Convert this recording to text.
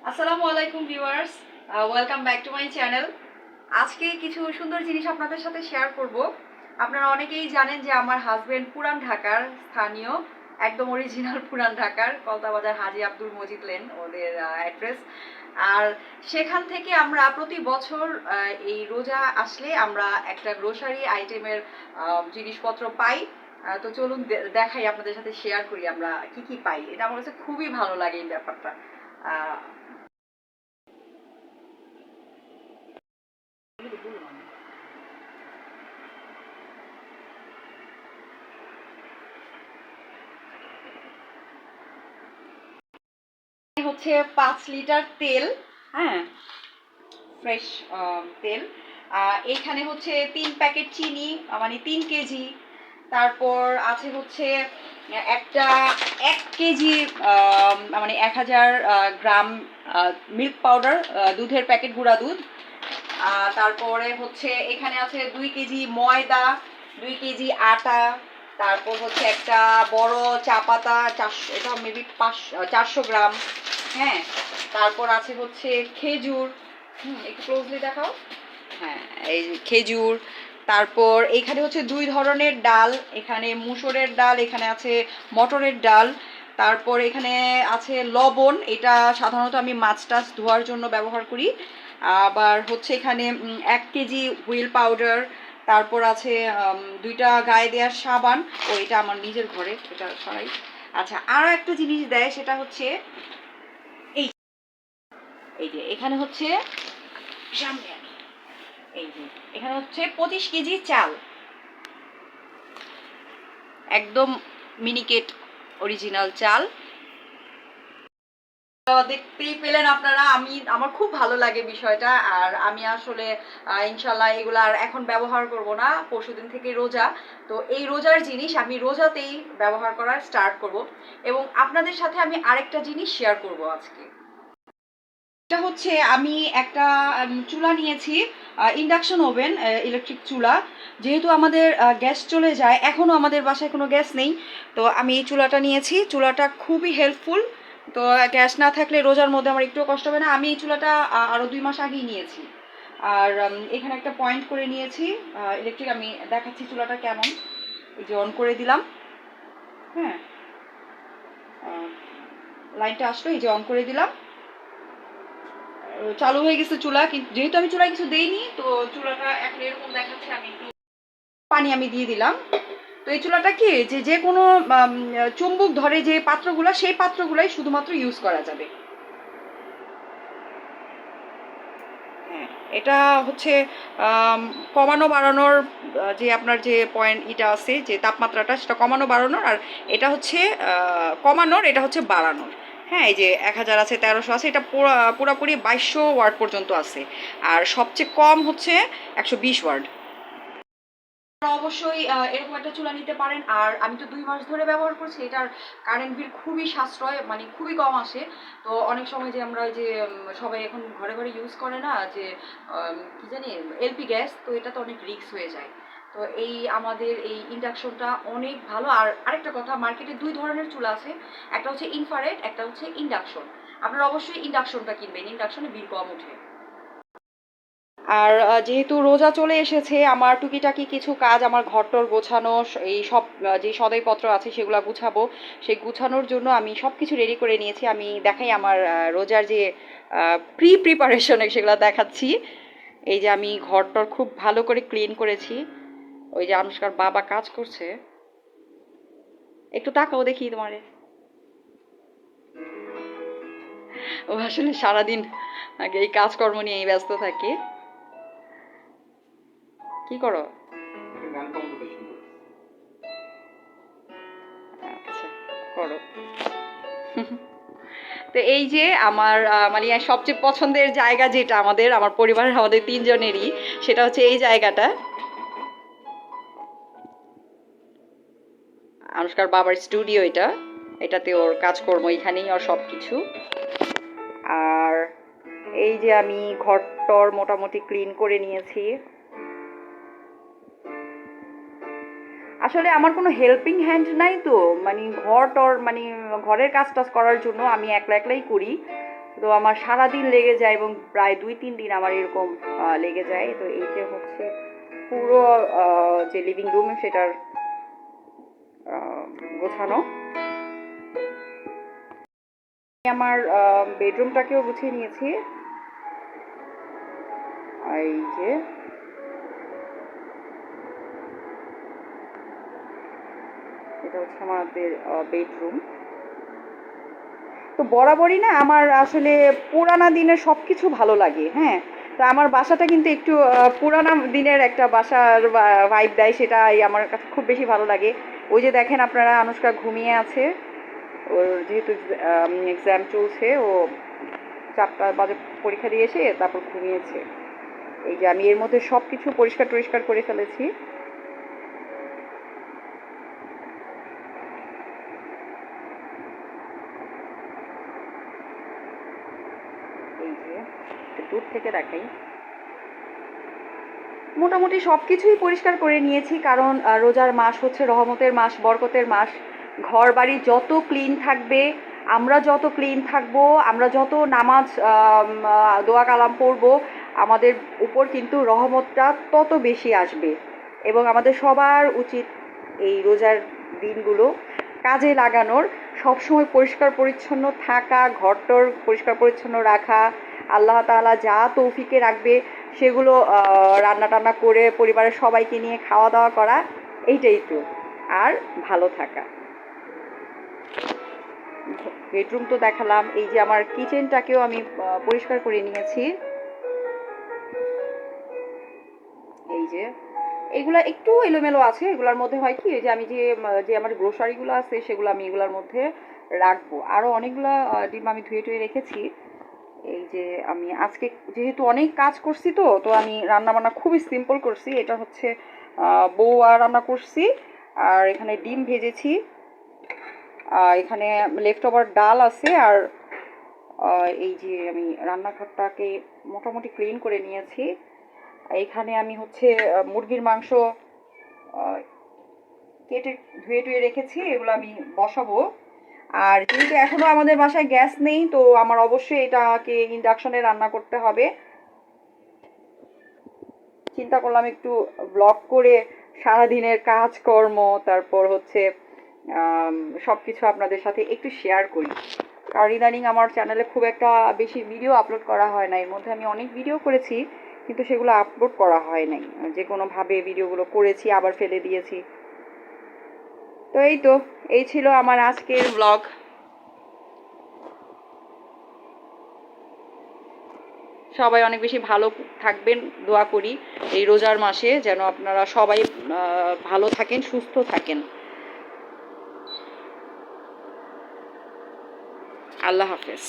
আসসালামু আলাইকুম viewers, welcome back to my channel. আজকে কিছু সুন্দর জিনিস আপনাদের সাথে শেয়ার করব। আপনারা অনেকেই জানেন যে আমার হাজবেন্ড পুরান ঢাকার স্থানীয়, একদম অরিজিনাল পুরান ঢাকার কলতাবাজার হাজী আব্দুল মজিদ লেন ওদের অ্যাড্রেস। আর সেখান থেকে আমরা প্রতি বছর এই রোজা আসলে আমরা একটা গ্রোসারি আইটেমের জিনিসপত্র পাই। তো চলুন দেখাই, আপনাদের সাথে শেয়ার করি আমরা কি কি পাই। এটা আমার কাছে খুবই ভালো লাগে এই ব্যাপারটা। আহ, হচ্ছে 5 লিটার তেল। হ্যাঁ, ফ্রেশ তেল। এখানে হচ্ছে 3 প্যাকেট চিনি, মানে 3 কেজি। তারপর আছে হচ্ছে একটা 1 কেজি, মানে 1000 গ্রাম মিল্ক পাউডার, দুধের প্যাকেট, গুঁড়া দুধ। তারপরে হচ্ছে এখানে আছে 2 কেজি ময়দা, 2 কেজি আটা। তারপর হচ্ছে একটা বড় চা পাতা, 400, এটা মেবি 400 গ্রাম। হ্যাঁ, তারপর আছে হচ্ছে খেজুর। একটু ক্লোজলি দেখাও। হ্যাঁ, এই যে খেজুর। তারপর এখানে হচ্ছে 2 ধরনের ডাল, এখানে মুসুরের ডাল, এখানে আছে মটরের ডাল। তারপর এখানে আছে লবণ, এটা সাধারণত আমি মাছ টাছ ধোয়ার জন্য ব্যবহার করি। আবার হচ্ছে এখানে 1 কেজি হুইল পাউডার। তারপর আছে 2টা গায়ে দেওয়ার সাবান। ও, এটা আমার নিজের ঘরে, এটা সরাই। আচ্ছা, আর একটা জিনিস দেয়, সেটা হচ্ছে এই এই যে এখানে হচ্ছে, সামনে আনি। এই যে এখানে হচ্ছে 25 কেজি চাল, একদম মিনিকেট অরিজিনাল চাল। দেখতেই পেলেন আপনারা, আমার খুব ভালো লাগে বিষয়টা। আর আমি আসলে ইনশাল্লাহ এগুলো আর এখন ব্যবহার করব না, পরশুদিন থেকে রোজা। তো এই রোজার জিনিস আমি রোজাতেই ব্যবহার করার স্টার্ট করব। এবং আপনাদের সাথে আমি আরেকটা জিনিস শেয়ার করব আজকে। এটা হচ্ছে আমি একটা চুলা নিয়েছি, ইন্ডাকশন ওভেন, ইলেকট্রিক চুলা। যেহেতু আমাদের গ্যাস চলে যায়, এখনও আমাদের বাসায় কোনো গ্যাস নেই, তো আমি এই চুলাটা নিয়েছি। চুলাটা খুবই হেল্পফুল। তো গ্যাস না থাকলে রোজার মধ্যে আমার একটুও কষ্ট হবে না। আমি এই চুলাটা আরও 2 মাস আগেই নিয়েছি। আর এখানে একটা পয়েন্ট করে নিয়েছি ইলেকট্রিক। আমি দেখাচ্ছি চুলাটা কেমন। এই যে অন করে দিলাম। হ্যাঁ, লাইনটা আসলো, এই যে অন করে দিলাম, চালু হয়ে গেছে চুলা। কিন্তু যেহেতু আমি চুলায় কিছু দেইনি, তো চুলাটা এখন এরকম দেখাচ্ছে। আমি একটু পানি আমি দিয়ে দিলাম। তো এই চুলাটা কি, যে যে কোনো চুম্বক ধরে যে পাত্রগুলো, সেই পাত্রগুলাই শুধুমাত্র ইউজ করা যাবে। হ্যাঁ, এটা হচ্ছে কমানো বাড়ানোর যে আপনার যে পয়েন্ট এটা আছে, যে তাপমাত্রাটা, সেটা কমানো বাড়ানোর। আর এটা হচ্ছে কমানোর, এটা হচ্ছে বাড়ানোর। হ্যাঁ, এই যে 1000 আছে, 1300 আছে, এটা পুরাপুরি 2200 ওয়াট পর্যন্ত আছে। আর সবচেয়ে কম হচ্ছে 120 ওয়াট। অবশ্যই এরকম একটা চুলা নিতে পারেন। আর আমি তো 2 মাস ধরে ব্যবহার করছি, এটার কারেন্ট বিল খুবই সাশ্রয়, মানে খুবই কম আসে। তো অনেক সময় যে আমরা যে সবাই এখন ঘরে ঘরে ইউজ করে না, যে কি জানি, এলপি গ্যাস, তো এটা তো অনেক রিস্ক হয়ে যায়। তো এই আমাদের এই ইন্ডাকশনটা অনেক ভালো। আর আরেকটা কথা, মার্কেটে 2 ধরনের চুলা আছে, একটা হচ্ছে ইনফ্রারেড, একটা হচ্ছে ইন্ডাকশন। আপনারা অবশ্যই ইন্ডাকশনটা কিনবেন, ইন্ডাকশনে বিল কম ওঠে। আর যেহেতু রোজা চলে এসেছে, আমার টুকিটাকি কিছু কাজ, আমার ঘরটর গোছানো, এই সব যে সদাইপত্র আছে সেগুলো গুছাবো। সেই গুছানোর জন্য আমি সব কিছু রেডি করে নিয়েছি। আমি দেখাই আমার রোজার যে প্রিপারেশন, সেগুলো দেখাচ্ছি। এই যে আমি ঘরটর খুব ভালো করে ক্লিন করেছি। ওই যে আনুষ্কার বাবা কাজ করছে, একটু তাকাও দেখি তোমারে। ও আসলে সারাদিন আগে এই কাজকর্ম নিয়ে ব্যস্ত থাকে। কি করো? আচ্ছা, করো। তো এই যে আমার মানে সবচেয়ে পছন্দের জায়গা, যেটা আমার পরিবারের, আমাদের 3 জনেরই, সেটা হচ্ছে এই জায়গাটা। আনুষ্কার বাবার স্টুডিও এটা। এটাতে ওর কাজকর্ম, এখানেই ওর সব কিছু। আর এই যে আমি ঘরটর মোটামুটি ক্লিন করে নিয়েছি। আসলে আমার কোনো হেল্পিং হ্যান্ড নাই, তো মানে ঘর টর, মানে ঘরের কাজ টাজ করার জন্য আমি একলাই করি। তো আমার সারাদিন লেগে যায় এবং প্রায় 2-3 দিন আমার এরকম লেগে যায়। তো এই যে হচ্ছে পুরো যে লিভিং রুম সেটার গোছানো। আমার বেডরুমটাকেও গুছিয়ে নিয়েছি। এই যে এটা হচ্ছে আমাদের বেডরুম। তো বরাবরই না আমার আসলে পুরানা দিনের সব কিছু ভালো লাগে। হ্যাঁ, তো আমার বাসাটা কিন্তু একটু পুরানা দিনের একটা বাসার ভাইব দেয়, সেটাই আমার কাছে খুব বেশি ভালো লাগে। ওই যে দেখেন আপনারা, আনুষ্কা ঘুমিয়ে আছে, ওর যেহেতু এক্সাম চলছে, ও 4টা বাজে পরীক্ষা দিয়ে এসে তারপর ঘুমিয়েছে। এই যে আমি এর মধ্যে সব কিছু পরিষ্কার টরিষ্কার করে ফেলেছি। এই যে দূর থেকে দেখাই, মোটামুটি সব কিছুই পরিষ্কার করে নিয়েছি, কারণ রোজার মাস হচ্ছে রহমতের মাস, বরকতের মাস। ঘর বাড়ি যত ক্লিন থাকবে, আমরা যত ক্লিন থাকবো, আমরা যত নামাজ দোয়া কালাম পড়ব, আমাদের উপর কিন্তু রহমতটা তত বেশি আসবে। এবং আমাদের সবার উচিত এই রোজার দিনগুলো কাজে লাগানোর, সবসময় পরিষ্কার পরিচ্ছন্ন থাকা, ঘরটর পরিষ্কার পরিচ্ছন্ন রাখা, আল্লাহ তাআলা যা তৌফিকে রাখবে সেগুলো রান্না টান্না করে পরিবারের সবাইকে নিয়ে খাওয়া দাওয়া করা, এইটাই তো। আর ভালো থাকা। বেডরুম তো দেখালাম, এই যে আমার কিচেনটাকেও আমি পরিষ্কার করে নিয়েছি। এই যে এগুলা একটু এলোমেলো আছে, এগুলোর মধ্যে হয় কি, যে আমি যে আমার গ্রোসারিগুলো আছে সেগুলো আমি এগুলোর মধ্যে রাখবো। আরও অনেকগুলো ডিম আমি ধুয়ে টুয়ে রেখেছি। এই যে আমি আজকে যেহেতু অনেক কাজ করছি, তো আমি রান্না বান্না খুবই সিম্পল করছি। এটা হচ্ছে বউয়া রান্না করছি, আর এখানে ডিম ভেজেছি, এখানে লেফট ওভার ডাল আছে, আর এই যে আমি রান্নাঘরটাকে মোটামুটি ক্লিন করে নিয়েছি। এখানে আমি হচ্ছে মুরগির মাংস কেটে ধুয়ে টুয়ে রেখেছি, এগুলো আমি বসাবো। আর যেহেতু এখনো আমাদের বাসায় গ্যাস নেই, তো আমার অবশ্যই এটাকে ইন্ডাকশনে রান্না করতে হবে। চিন্তা করলাম একটু ব্লগ করে সারাদিনের কাজকর্ম, তারপর হচ্ছে সব কিছু আপনাদের সাথে একটু শেয়ার করি। কারণ ইদানিং আমার চ্যানেলে খুব একটা বেশি ভিডিও আপলোড করা হয় না। এর মধ্যে আমি অনেক ভিডিও করেছি, কিন্তু সেগুলো আপলোড করা হয় নাই। যে কোনোভাবে ভিডিওগুলো করেছি আবার ফেলে দিয়েছি। তো এই ছিল আমার আজকের ব্লগ। সবাই অনেক বেশি ভালো থাকবেন, দোয়া করি এই রোজার মাসে যেন আপনারা সবাই ভালো থাকেন, সুস্থ থাকেন। আল্লাহ হাফেজ।